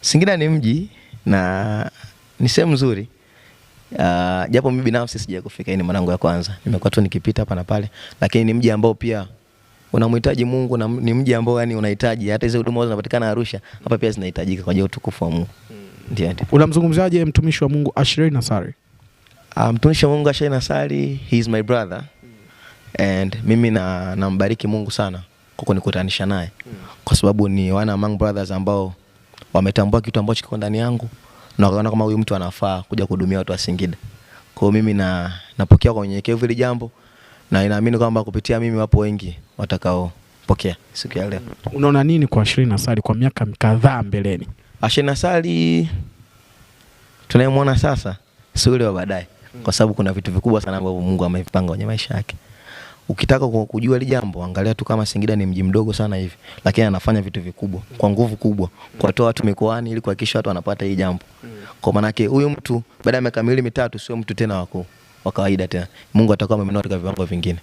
Singida ni mji na ni sehemu nzuri. Japo mimi binafsi sija kufika, ni mara yangu ya kwanza. Nimekuwa tu nikipita hapa na pale, lakini ni mji ambao pia unamhitaji Mungu, na ni mji ambao yani unahitaji hata hizo huduma zinapatikana Arusha, hapa pia zinahitajika kwa ajili ya utukufu wa Mungu. Ndio. Unamzungumzaje mtumishi wa Mungu Ashley Nassari? Mtumishi wa Mungu Ashley Nassari, he is my brother. And mimi nambariki Mungu sana kwa kunikutanisha naye. Kwa sababu ni one among brothers ambao wametambua kitu ambacho kiko ndani yangu na wakaona kama huyu mtu anafaa kuja kuhudumia watu wa Singida. Kwa hiyo mimi napokea kwa unyenyekevu hili jambo, na ninaamini kwamba kupitia mimi wapo wengi watakao pokea siku ya leo. Unaona nini kwa Ashley Nassari kwa miaka kadhaa mbeleni? Ashley Nassari tunayemwona sasa sio yule wa baadaye, kwa sababu kuna vitu vikubwa sana ambavyo Mungu amevipanga kwenye maisha yake. Ukitaka kujua hili jambo, angalia tu kama Singida ni mji mdogo sana hivi, lakini anafanya vitu vikubwa kwa nguvu kubwa, kuwatoa watu mikoani ili kuhakikisha watu wanapata hii jambo. Kwa maana yake huyu mtu baada ya miaka 2 3 sio mtu tena wa kawaida tena. Mungu atakuwa amemwinua katika viwango vingine.